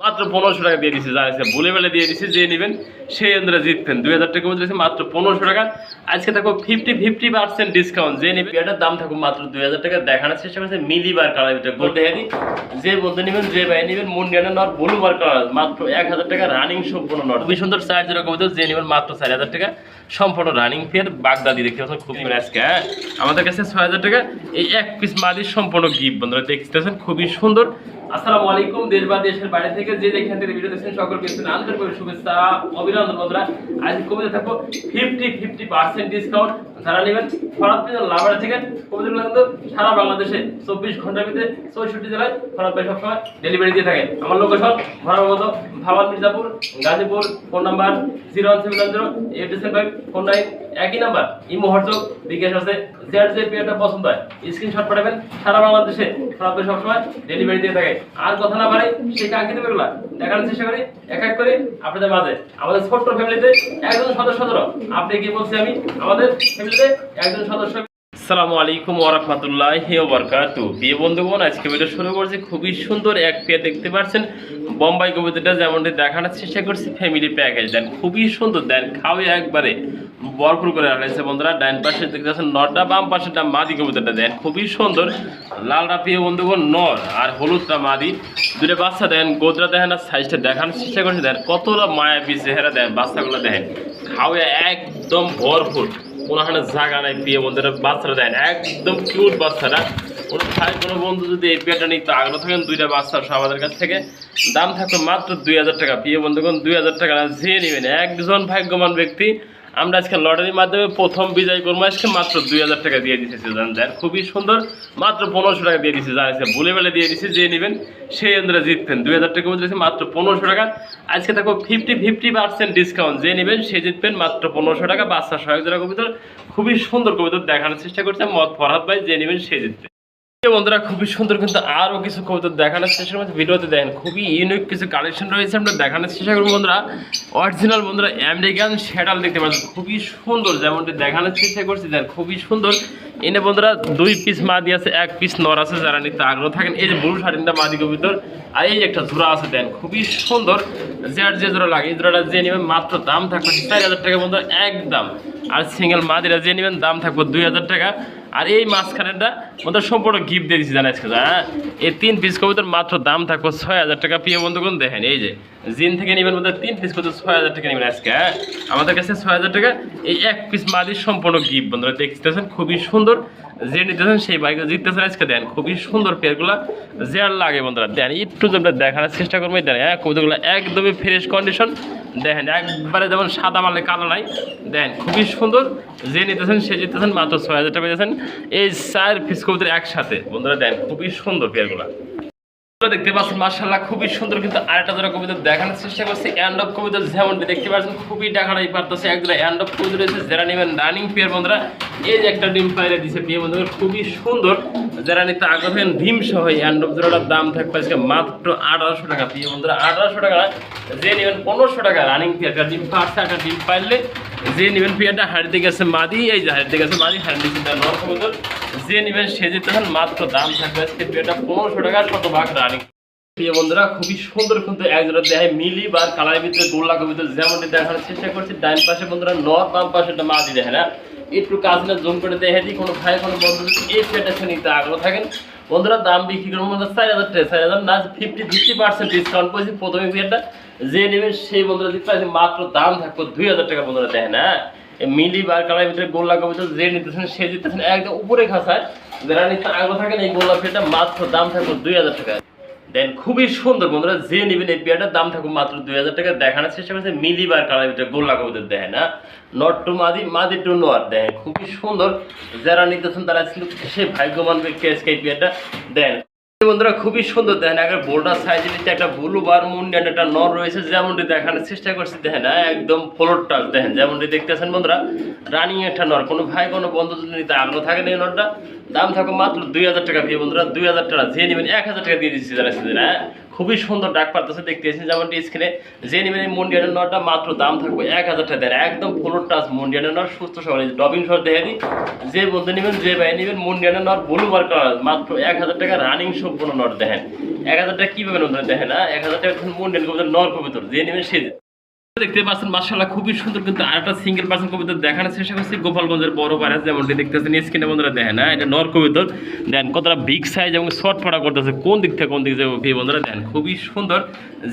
মাত্র 1500 টাকা দিয়ে দিচ্ছে, জানিস বলে বেলে দিয়ে দিচ্ছে, যে নেবেন সেই অনুযায়ী জিতবেন। 2000 টাকা মধ্যে মাত্র 1500 টাকা। আজকে থাকবো 50% ডিসকাউন্ট, যে নেবেন এটার দাম থাকবো মাত্র 2000 টাকা। দেখানোর চেষ্টা করছে মিলি বার কালার, এটা গোল্ড হেয়ারি, যে বলতে নেবেন যে ভাই নেবেন মুন্ডিয়ানা নট ব্লু বার কালার, মাত্র 1000 টাকা রানিং সম্পূর্ণ নট, খুবই সুন্দর সাইজ যেটা কবিতা, যে নেবেন মাত্র 4000 টাকা সম্পূর্ণ রানিং ফেয়ার বাগদাদি দেখতে পাচ্ছেন খুবই আজকে আমাদের কাছে 6000 টাকা এই এক পিস মাদির সম্পূর্ণ গিফট বন্ধুরা দেখতে পাচ্ছেন খুবই সুন্দর। আসসালামু আলাইকুম, দেশ বা দেশের বাইরে থেকে যে যেখান থেকে ভিডিও দেখছেন সকলকে আন্তরিক শুভেচ্ছা অভিনন্দন বন্ধুরা। আজ কবিতা থাকবো 50% ডিসকাউন্ট, যারা নেবেন ফরাদ লাভার থেকে কবিতাগুলো কিন্তু সারা বাংলাদেশে 24 ঘন্টার ভিতরে 64 জেলায় ফরাদ ভাই সবসময় ডেলিভারি দিয়ে থাকে। আমার লোকেশন ঘরের মতো ভাবাল মির্জাপুর গাজীপুর, ফোন নাম্বার 01700 একই নাম্বার, ইমো হোয়াটসঅ্যাপ বিকাশ আছে, যে পেয়ারটা পছন্দ হয় স্ক্রিনশট পাঠাবেন। সারা বাংলাদেশে ফরাদ ভাই সবসময় ডেলিভারি দিয়ে থাকে। আর কথা না বাড়াই সেই কাঙ্ক্ষিত বেরোলা দেখানোর চেষ্টা করি এক এক করে আপনাদের মাঝে। আমাদের ছোট্ট ফ্যামিলিতে একজন সদস্য ধরো, আপনি কি বলছি আমি, আমাদের ফ্যামিলিতে একজন সদস্য। আসসালামু আলাইকুম ওয়া রাহমাতুল্লাহি ওয়া বারাকাতুহু। প্রিয় বন্ধুগণ, আজকে ভিডিও শুরু করছি খুবই সুন্দর এক পেয়ার দেখতে পাচ্ছেন বোম্বাই কবিতাটা যেমনটি দেখানোর চেষ্টা করছি ফ্যামিলি প্যাকেজ দেন, খুবই সুন্দর দেন, খাওয়া একবারে ভরপুর করে রাখছে বন্ধুরা। ডান পাশে দেখতে পাচ্ছেন নরটা, বাম পাশেটা মাদি কবিতাটা দেন খুবই সুন্দর, লালটা প্রিয় বন্ধুগণ নর আর হলুদটা মাদি, দুটো বাচ্চা দেন, গোদরা দেখেন আর সাইজটা দেখানোর চেষ্টা করছে দেন, কতটা মায়াবী চেহারা দেন, বাচ্চাগুলো দেখেন খাওয়া একদম ভরপুর, কোনোখানে জায়গা নাই প্রিয় বন্ধুরা। বাচ্চারা দেন একদম কিউট বাচ্চারা, কোনো ভাই কোনো বন্ধু যদি এই পেয়ারটা নিতে আগ্রহ থাকেন দুইটা বাচ্চা সহ আমাদের কাছ থেকে দাম থাকবে মাত্র 2000 টাকা। প্রিয় বন্ধুগণ 2000 টাকা না, যে নেবেন একজন ভাগ্যবান ব্যক্তি আমরা আজকে লটারির মাধ্যমে প্রথম বিজয় করবো, আজকে মাত্র 2000 টাকা দিয়ে দিতেছি জানেন, খুবই সুন্দর, মাত্র 1500 টাকা দিয়ে দিচ্ছে জানিস বলে বেলে দিয়ে দিচ্ছে, যে নেবেন সেই অনুযায়ী জিতবেন। 2000 টাকা মধ্যে মাত্র 1500 টাকা। আজকে থাকবো 50% ডিসকাউন্ট, যে নেবেন সে জিতবেন মাত্র 1500 টাকা। বাচ্চা সহায়ক যারা কবিতর খুবই সুন্দর কবিতর দেখানোর চেষ্টা করছে মত ফরহাদ ভাই, যে নেবেন সে জিতবে বন্ধুরা। খুবই সুন্দর কিন্তু আরও কিছু কবিতা দেখানোর চেষ্টা করছি ভিডিওতে দেখেন, খুবই ইউনিক কিছু কালেকশন রয়েছে, আমরা দেখানোর চেষ্টা করবো বন্ধুরা। অরিজিনাল বন্ধুরা আমেরিকান শ্যাডাল দেখতে পাচ্ছেন খুবই সুন্দর, যেমনটি দেখানোর চেষ্টা করছি দেন খুবই সুন্দর। এনে বন্ধুরা 2 পিস মাদি আছে, 1 পিস নর আছে, যারা নিতে আগ্রহ থাকেন এই যে ব্লু শাড়িটা মাদি কবিতর, আর এই একটা জোড়া আছে দেন খুবই সুন্দর, যে জোড়া লাগে এই জোড়াটা যে নেবেন মাত্র দাম থাকবে 4000 টাকা বন্ধুরা একদম। আর সিঙ্গেল মাদিরা যে নেবেন দাম থাকবে 2000 টাকা। আর এই মাঝখানেরটা মধ্যে সম্পূর্ণ গিফট দিয়ে দিচ্ছি জানাই, হ্যাঁ এই 3 পিস কবিতার মাত্র দাম থাকবে 6000 টাকা। প্রিয় বন্ধুগণ দেখেন এই যে জিন থেকে নেবেন মধ্যে 3 পিস কবিতা 6000 টাকা নেবেন আজকে, হ্যাঁ আমাদের কাছে 6000 টাকা এই 1 পিস মাদির সম্পূর্ণ গিফট বন্ধুরা দেখতেছেন খুবই সুন্দর, যে নিতেছেন সেই বাইকে জিততেছেন আজকে দেন খুবই সুন্দর পেয়ারগুলো, যে আর লাগে বন্ধুরা দেন একটু আমরা দেখানোর চেষ্টা করবো দেন, হ্যাঁ কবিতাগুলো একদমই ফ্রেশ কন্ডিশন দেখেন, একবারে যেমন সাদা মালে কালো নাই দেন খুবই সুন্দর, যে নিতেছেন সে জিততেছেন মাত্র 6000 টাকা পেয়েছেন এই 4 পিস কবিতার একসাথে বন্ধুরা দেন খুবই সুন্দর পেয়ারগুলো দেখতে পাচ্ছেন মাশাআল্লাহ খুবই সুন্দর। কিন্তু আরেকটা জোড়া কবিতা দেখানোর চেষ্টা করছি এন্ড অফ কবিতা, যেমনটি দেখতে পাচ্ছেন খুবই দেখানোই পারতেছে, একজোড়া এন্ড অফ কবিতা রয়েছে, যারা নেবেন রানিং পেয়ার বন্ধুরা। এই যে একটা ডিম পাইরে দিছে প্রিয় বন্ধুরা খুবই সুন্দর, যারা নিতে আগ্রহ থাকেন ডিম সহ এন্ড অফ জোড়াটার দাম থাকবে আজকে মাত্র 1800 টাকা। প্রিয় বন্ধুরা 1800 টাকা, যে নেবেন 1500 টাকা রানিং পেয়ার, একটা ডিম পারছে একটা ডিম পাইলে যে নেবেন পেয়ারটা হাড়িতে গেছে মাদি, এই যে হাড়িতে গেছে মাদি, হাড়ি চিন্তা নর কবিতা, যে নেবেন সে জিততেছেন মাত্র দাম থাকবে আজকে পেয়ারটা 1500 টাকা শতভাগ রানিং। প্রিয় বন্ধুরা খুবই সুন্দর কিন্তু একজোড়া দেখায় মিলি বা কালারের ভিতরে গোল্লা কবিতা, যেমনটি দেখানোর চেষ্টা করছি। ডান পাশে বন্ধুরা নর, বাম পাশে একটা মাদি দেখে না, একটু কাজটা জুম করে দেখে দিই, কোনো ভাই কোনো বন্ধু যদি এই পেয়ারটা নিতে আগ্রহ থাকেন বন্ধুরা দাম বিক্রি করবো 4000 টাকা, 4000 না 50% ডিসকাউন্ট করেছি প্রথমে পেয়ারটা, যে নেবেন সেই বন্ধুরা দিতে পারছি মাত্র দাম থাকবে 2000 টাকা বন্ধুরা দেখেন, হ্যাঁ মিলি বার কালারের ভিতরে গোল্লা কবিতা, যে নিতেছেন সে জিতেছেন একদম উপরে খাসায়, যারা নিতে আগ্রহ থাকেন এই গোল্লা পেয়ারটা মাত্র দাম থাকবে 2000 টাকা দেন খুবই সুন্দর বন্ধুরা, যে নেবেন এই পেয়ারটার দাম থাকুক মাত্র 2000 টাকা। দেখানোর চেষ্টা করছে মিলি বার কালার ভিতরে গোল্লা কবিতা দেখেন, না নট টু মাদি, মাদি টু নট দেখেন খুবই সুন্দর, যারা নিতেছেন তারা ছিল সে ভাগ্যবান ব্যক্তি আজকে এই পেয়ারটা দেন বন্ধুরা খুবই সুন্দর দেখেন, একটা বোল্ডার সাইজের নিচে একটা ব্লু বার মুন্ডিয়ান একটা নর রয়েছে, যেমনটি দেখানোর চেষ্টা করছি দেখেন, একদম ফ্লোর টাচ দেখেন, যেমনটি দেখতেছেন বন্ধুরা রানিং একটা নর, কোনো ভাই কোনো বন্ধু যদি নিতে আগ্রহ থাকেন এই নরটা দাম থাকবে মাত্র 2000 টাকা। প্রিয় বন্ধুরা 2000 টাকা, যে নেবেন 1000 টাকা দিয়ে দিচ্ছি জানাচ্ছি, হ্যাঁ খুবই সুন্দর ডাক পারতেছে দেখতেছেন যেমনটি স্ক্রিনে। যে নেবেন এই মুন্ডিয়ানের নটটা মাত্র দাম থাকবে 1000 টাকা দেন, একদম ফুল টাচ মুন্ডিয়ানের নট সুস্থ সবল ডবিং শট দেখে দিই। যে বলতে নেবেন যে ভাই নেবেন মুন্ডিয়ানের নট ব্লু বার কালার মাত্র 1000 টাকা রানিং সম্পূর্ণ নট দেখেন। 1000 টাকা কি পাবেন ওনারা দেখেন না, 1000 টাকা মুন্ডিয়ান কবুতর নর কবুতর যে নেবেন সে দেখতে পাচ্ছেন মাশাআল্লাহ খুবই সুন্দর। কিন্তু আরেকটা সিঙ্গেল পার্সন কবুতর দেখানোর চেষ্টা করছি গোপালগঞ্জের বড় পাড়া যেমনটি দেখতেছেন স্ক্রিনে বন্ধুরা দেখেন না, এটা নর কবুতর দেন কতটা বিগ সাইজ এবং শর্ট ফাটা করতেছে কোন দিক থেকে কোন দিক যাবে বন্ধুরা দেন খুবই সুন্দর।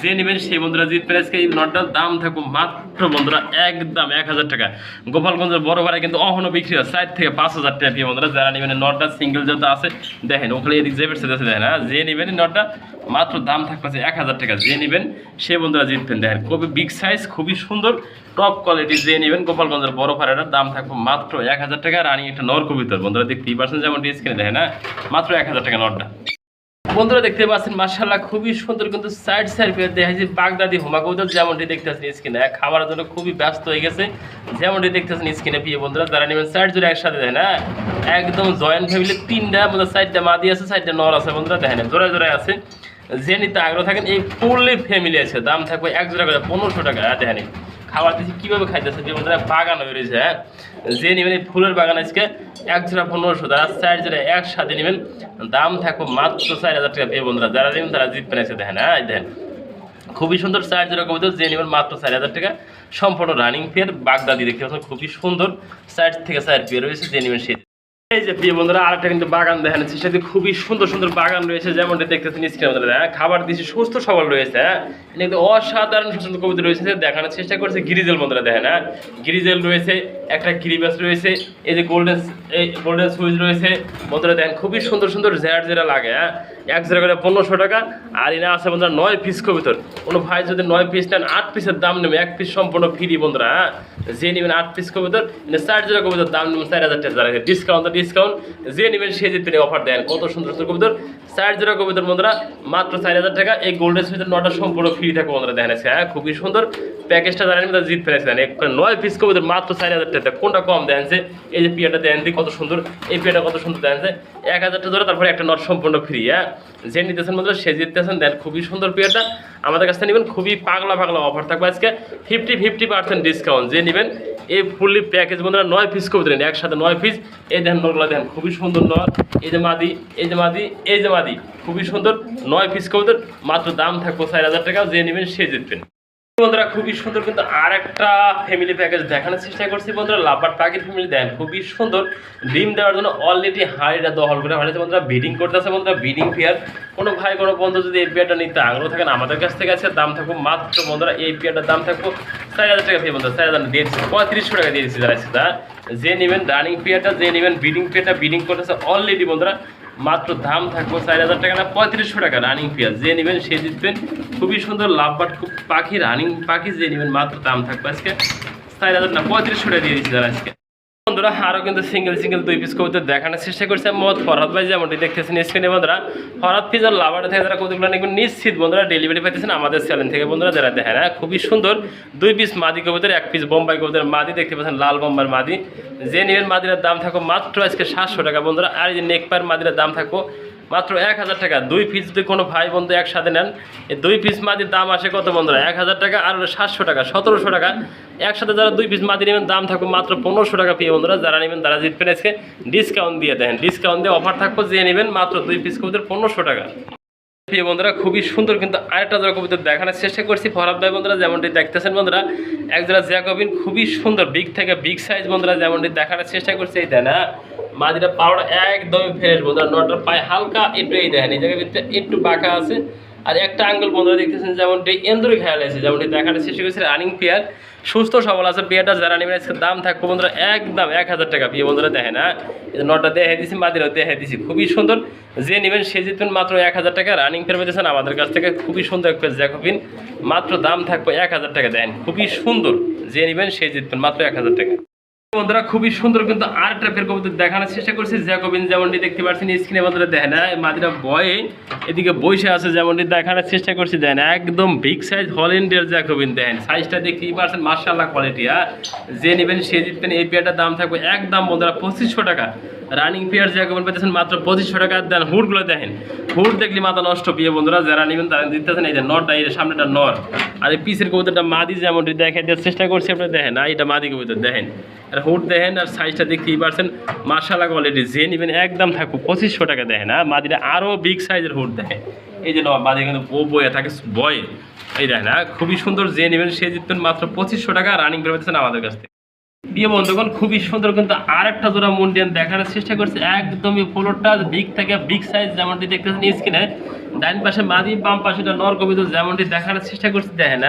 যে নেবেন সেই বন্ধুরা জিতবেন। আজকে এই নটটার দাম থাকবে মাত্র বন্ধুরা একদম 1000 টাকা। গোপালগঞ্জের বড় পাড়ায় কিন্তু অহনো বিক্রি হয় 4 থেকে 5000 টাকা বন্ধুরা। যারা নেবেন নটটা সিঙ্গেল যেহেতু আছে দেখেন ওখানে এদিক যে বেড়ছে দেখেন না, যে নেবেন নটটা মাত্র দাম থাকবে 1000 টাকা। যে নেবেন সে বন্ধুরা জিতবেন দেখেন খুবই বিগ সাইজ খুবই সুন্দর টপ কোয়ালিটি। যে নেবেন গোপালগঞ্জের বড় ফাড়াটার দাম থাকবে মাত্র 1000 টাকা। রানিং একটা নর কবুতর বন্ধুরা দেখতেই পাচ্ছেন যেমন স্ক্রিনে দেখেন না, মাত্র 1000 টাকা নটটা বন্ধুরা দেখতে পাচ্ছেন মাশাআল্লাহ খুবই সুন্দর। কিন্তু সাইড পেয়ে দেখা যায় বাগদাদি হোমা কবুতর যেমনটি দেখতেছেন স্ক্রিনে খাবারের জন্য খুবই ব্যস্ত হয়ে গেছে যেমনটি দেখতেছেন স্ক্রিনে প্রিয় বন্ধুরা। যারা নেবেন সাইড জুড়ে একসাথে দেখেন না, একদম জয়েন্ট ফ্যামিলি 3টা বন্ধুরা 4টা মাদি আছে 4টা নর আছে বন্ধুরা দেখেন জোড়ায় জোড়ায় আছে। যে নিতে আগ্রহ থাকেন এই ফুললি ফ্যামিলি আছে দাম থাকবে 1 জোড়া করে 1500 টাকা। দেখেন খাবার দিচ্ছি কীভাবে খাইতেছে যে বন্ধুরা বাগান হয়ে রয়েছে হ্যাঁ। যে নেবেন এই ফুলের বাগান আজকে 1 জোড়া 1500 টাকা, 4 জোড়া একসাথে নেবেন দাম থাকবে মাত্র 4000 টাকা পেয়ে বন্ধুরা। যারা নেবেন তারা জিতবেন এসে দেখেন হ্যাঁ দেখেন খুবই সুন্দর 4 জোড়া কবুতর যে নেবেন মাত্র 4000 টাকা। সম্পূর্ণ রানিং পেয়ার বাগদাদি দেখতে পাচ্ছেন খুবই সুন্দর 4 থেকে 4 পেয়ার রয়েছে যে নেবেন সেই। এই যে প্রিয় বন্ধুরা আরেকটা কিন্তু বাগান দেখেন সেটাতে খুবই সুন্দর সুন্দর বাগান রয়েছে যেমনটা দেখতেছেন স্ক্রিনে বন্ধুরা হ্যাঁ। খাবার দিয়েছি সুস্থ সবল রয়েছে হ্যাঁ, কিন্তু অসাধারণ সুন্দর কবুতর রয়েছে দেখানোর চেষ্টা করছে। গিরিজেল বন্ধুরা দেখেন হ্যাঁ, গিরিজেল রয়েছে একটা গিরিবাস রয়েছে, এই যে গোল্ডেন সুইচ রয়েছে বন্ধুরা দেখেন খুবই সুন্দর সুন্দর যেটা লাগে হ্যাঁ। 1 জোড়া করে 1500 টাকা। আর এনে আছে বন্ধুরা 9 পিস কবুতর। কোনো ভাই যদি 9 পিস নেন 8 পিসের দাম নেবে, 1 পিস সম্পূর্ণ ফ্রি বন্ধুরা হ্যাঁ। যে নেবেন 8 পিস কবুতর 4 জোড়া কবুতর দাম নেবেন 4000 টাকা। যারা ডিসকাউন্ট যে নেবেন সে জিতবেন অফার দেন কত সুন্দর সুন্দর কবুতর 4 জোড়া কবুতর বন্ধুরা মাত্র 4000 টাকা। এই গোল্ডেন সুইচের নটা সম্পূর্ণ ফ্রি থাকে বন্ধুরা দেখেন হ্যাঁ খুবই সুন্দর প্যাকেজটা যারা নেবেন তারা জিতবেন দেন 9 পিস কবুতর মাত্র 4000 টাকা। কোনটা কম দেন যে এই যে পিয়াটা দেন কত সুন্দর, এই পিয়াটা কত সুন্দর দেন যে 1000 টাকা ধরে তারপরে একটা নট সম্পূর্ণ ফ্রি হ্যাঁ। যে নিতেছেন বন্ধুরা সে জিততেছেন দেন খুবই সুন্দর পিয়াটা আমাদের কাছ থেকে নেবেন খুবই পাগলা অফার থাকবে আজকে 50% ডিসকাউন্ট। যে নেবেন এই ফুললি প্যাকেজ বন্ধুরা 9 পিস কবুতর নেন একসাথে 9 পিস। এই দেখেন নরগুলো দেখেন খুবই সুন্দর নর, এই যে মাদি এই যে মাদি এই যে মাদি খুবই সুন্দর 9 পিস কবুতর মাত্র দাম থাকবে 4000 টাকা। যে নেবেন সে জিতবেন বন্ধুরা খুবই সুন্দর। কিন্তু আর একটা ফ্যামিলি প্যাকেজ দেখানোর চেষ্টা করছি বন্ধুরা লাভবার্ড পাখির ফ্যামিলি দেন খুবই সুন্দর ডিম দেওয়ার জন্য অলরেডি হাড়িটা দহল করে হারিয়েছে বন্ধুরা ব্রিডিং করতেছে বন্ধুরা ব্রিডিং পেয়ার। কোনো ভাই কোনো বন্ধু যদি এই পেয়ারটা নিতে আগ্রহ থাকেন আমাদের কাছ থেকে আছে দাম থাকবো মাত্র বন্ধুরা এই পেয়ারটার দাম থাকবো 4000 টাকা দিয়ে বন্ধুরা 4000 দিয়েছি 3500 টাকা দিয়ে দিচ্ছি যারা যে নেবেন রানিং পেয়ারটা যে নেবেন ব্রিডিং পেয়ারটা ব্রিডিং করতেছে অলরেডি বন্ধুরা মাত্র দাম থাকবো 4000 টাকা না 3500 টাকা রানিং পেয়ার। যে নেবেন সে জিতবেন খুবই সুন্দর লাভবার্ড খুব পাখি রানিং পাখি যে নেবেন মাত্র দাম থাকবে আজকে 4000 না 3500 টাকা দিয়ে দিচ্ছি যারা আজকে বন্ধুরা। আরও কিন্তু সিঙ্গেল 2 পিস কবুতর দেখানোর চেষ্টা করছে মোহাম্মদ ফরহাদ ভাই যেমনটি দেখতেছেন স্ক্রিনে বন্ধুরা। ফরহাদ পিজার লাভারে থেকে যারা কবুতরগুলো নেবেন নিশ্চিত বন্ধুরা ডেলিভারি পাইতেছেন আমাদের চ্যানেল থেকে বন্ধুরা যারা দেখেন হ্যাঁ খুবই সুন্দর 2 পিস মাদি কবুতর 1 পিস বোম্বাই কবুতর মাদি দেখতে পাচ্ছেন লাল বোম্বার মাদি। যে নেবেন মাদিরার দাম থাকবো মাত্র আজকে 700 টাকা বন্ধুরা। আর এই যে নেকপার মাদিরার দাম থাকবো মাত্র 1000 টাকা। 2 পিস যদি কোনো ভাই বন্ধু একসাথে নেন এই 2 পিস মাদির দাম আসে কত বন্ধুরা 1000 টাকা আর 700 টাকা 1700 টাকা। একসাথে যারা 2 পিস মাদি নেবেন দাম থাকবে মাত্র 1500 টাকা পেয়ে বন্ধুরা। যারা নেবেন তারা জিতবেন আজকে ডিসকাউন্ট দিয়ে দেন ডিসকাউন্ট দিয়ে অফার থাকবো যে নেবেন মাত্র 2 পিস কবুতর 1500 টাকা প্রিয় বন্ধুরা খুবই সুন্দর। কিন্তু আরেকটা জোড়া কবুতর দেখানোর চেষ্টা করছি ফরহাদ ভাই বন্ধুরা যেমনটি দেখতেছেন বন্ধুরা এক জোড়া জ্যাকবিন খুবই সুন্দর বিগ থেকে বিগ সাইজ বন্ধুরা যেমনটি দেখানোর চেষ্টা করছি এই দেন হ্যাঁ। মাদিটা পাউডার একদমই ফ্রেশ বন্ধুরা নটার পায়ে হালকা একটু এই দেখেন এই জায়গার ভিতরে একটু বাঁকা আছে আর একটা আঙ্গুল বন্ধুরা দেখতেছেন যেমনটি এন্দুরি খেয়াল আছে যেমনটি দেখানোর চেষ্টা করছি রানিং পেয়ার সুস্থ সবল আছে পেয়ারটা। যারা নেবেন আজকে দাম থাকবে বন্ধুরা একদম 1000 টাকা পেয়ে বন্ধুরা দেখেন হ্যাঁ। নটা দেখে দিচ্ছি মাদিরাও দেখে দিচ্ছি খুবই সুন্দর। যে নেবেন সে জিতবেন মাত্র 1000 টাকা রানিং পেয়ার পেয়েছেন আমাদের কাছ থেকে খুবই সুন্দর একটা জ্যাকবিন মাত্র দাম থাকবে 1000 টাকা দেন খুবই সুন্দর। যে নেবেন সে জিতবেন মাত্র 1000 টাকা বন্ধুরা খুবই সুন্দর। কিন্তু আর টাইপের কবুতর দেখানোর চেষ্টা করছি জ্যাকবিন যেমনটি দেখতে পাচ্ছেন স্ক্রিনে বন্ধুরা দেখেন হ্যাঁ। মাদিরা বয়ে এদিকে বসে আছে যেমনটি দেখানোর চেষ্টা করছি দেখেন একদম বিগ সাইজ হল্যান্ডের জ্যাকবিন দেখেন সাইজটা দেখতেই পাচ্ছেন মাশাআল্লাহ কোয়ালিটি হ্যাঁ। যে নেবেন সে জিতবেন এই পেয়ারটার দাম থাকবে একদম বন্ধুরা 2500 টাকা রানিং পেয়ার যে কেমন পেতেছেন মাত্র 2500 টাকা দেন। হুডগুলো দেখেন, হুড দেখলে মাথা নষ্ট প্রিয় বন্ধুরা, যারা নেবেন তারা দিতেছেন। এই যে নরটা, এই যে সামনেটা নর, আর এই পিসের কবুতরটা মাদি যেমনটি দেখে দেওয়ার চেষ্টা করছি আপনারা দেখেন। আর এটা মাদি কবুতর দেখেন, আর হুড দেখেন, আর সাইজটা দেখতেই পারছেন মাশাআল্লাহ কোয়ালিটি। যে নেবেন একদম থাকবো 2500 টাকা দেখেন। আর মাদিটা আরও বিগ সাইজের হুড দেখেন, এই যে মাদি কিন্তু বয়ে থাকে বয়ে, এই দেখেন। খুবই সুন্দর, যে নেবেন সে জিতবেন মাত্র 2500 টাকা রানিং করে পেতেছেন আমাদের কাছ থেকে। প্রিয় বন্ধুগণ খুবই সুন্দর কিন্তু আরেকটা জোড়া মুন্ডিয়ান দেখানোর চেষ্টা করছে, একদমই ফ্লোরটা বিগ থেকে বিগ সাইজ যেমনটি দেখতেছেন স্ক্রিনে। ডাইন পাশে মাদি, বাম পাশে নর কবুতর যেমনটি দেখানোর চেষ্টা করছে দেখেন।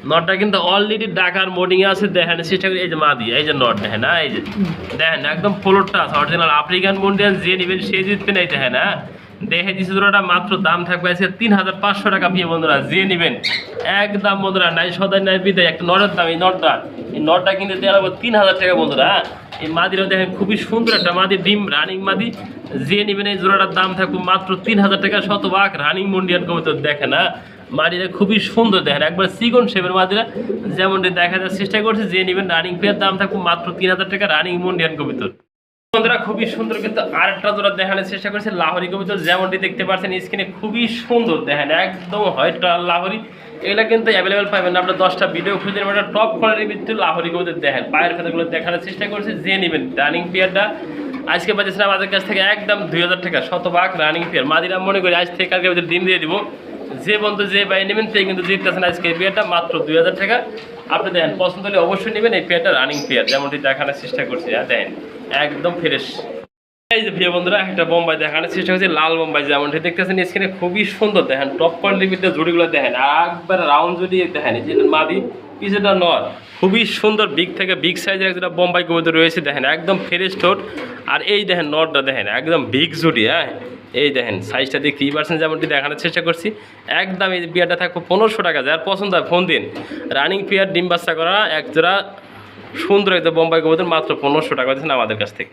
নটটা কিন্তু অলরেডি ঢাকার মোডিং এ আছে দেখানোর চেষ্টা করি। এই যে মাদি, এই যে নট দেখেন, এই যে দেখেন একদম ফ্লোরটা আছে অরিজিনাল আফ্রিকান মুন্ডিয়ান। যে নেবেন সে জিতবেন, এই দেখেন। দেখে দিচ্ছি জোড়াটা মাত্র দাম থাকবে আজকে 3500 টাকা। প্রিয় বন্ধুরা যে নেবেন একদম বন্ধুরা নাই সদাই নাই বিদায়, একটা নটের দাম। এই নটটা কিন্তু দেওয়া লাগবে 3000 টাকা বন্ধুরা। এই মাদিরও দেখেন খুবই সুন্দর একটা মাদি, ডিম রানিং মাদি। যে নেবেন এই জোড়াটার দাম থাকবে মাত্র 3000 টাকা। শতভাগ রানিং মুন্ডিয়ান কবুতর দেখেন। মাদিরা খুবই সুন্দর দেখেন, একবার সিগন শেপের মাদিরা যেমনটি দেখা যাওয়ার চেষ্টা করছে। যে নেবেন রানিং পেয়ার দাম থাকবে মাত্র 3000 টাকা রানিং মুন্ডিয়ান কবুতর। বন্ধুরা খুবই সুন্দর কিন্তু আরেকটা জোড়া দেখানোর চেষ্টা করছে লাহোরি কবুতর, যেমনটি দেখতে পাচ্ছেন স্ক্রিনে খুবই সুন্দর দেখেন, একদম হোয়াইট লাহোরি। এগুলো কিন্তু অ্যাভেলেবেল পাবেন না, আপনার 10টা ভিডিও খুঁজে নেবেন। টপ কোয়ালিটির ভিতরে লাহোরি কবুতর দেখেন, পায়ের ফেদাগুলো দেখানোর চেষ্টা করছে। যে নেবেন রানিং পেয়ারটা আজকে পাচ্ছেন আমাদের কাছ থেকে একদম 2000 টাকা। শতভাগ রানিং পেয়ার মাদিরা মনে করি আজ থেকে কালকে ভিতরে দিন দিয়ে দিব। যে বন্ধু যে বাই নেবেন সেই কিন্তু জিততেছেন আজকে এই পেয়ারটা মাত্র 2000 টাকা। আপনি দেখেন পছন্দ হলে অবশ্যই নেবেন এই পেয়ারটা রানিং পেয়ার, যেমনটি দেখানোর চেষ্টা করছি। দেখেন একদম ফ্রেশ। এই যে প্রিয় বন্ধুরা একটা বোম্বাই দেখানোর চেষ্টা করছি, লাল বোম্বাই যেমনটি দেখতেছেন স্ক্রিনে খুবই সুন্দর দেখেন। টপ কোয়ালিটির ভিতরে জুড়িগুলো দেখেন, একবার রাউন্ড জুড়ি দেখেন। এই যে মাদি পিছেটা নর, খুবই সুন্দর বিগ থেকে বিগ সাইজের একটা বোম্বাই কবুতর রয়েছে দেখেন, একদম ফ্রেশ ঠোঁট। আর এই দেখেন নরটা দেখেন একদম বিগ জুড়ি। এই দেখেন সাইজটা দেখতেই পারছেন যেমনটি দেখানোর চেষ্টা করছি। একদম এই পেয়ারটা থাকবে 1500 টাকা। যার পছন্দ হয় ফোন দিন। রানিং পেয়ার ডিম বাচ্চা করা এক জোড়া সুন্দর একটা বোম্বাই কবুতর মাত্র 1500 টাকা দিচ্ছেন আমাদের কাছ থেকে।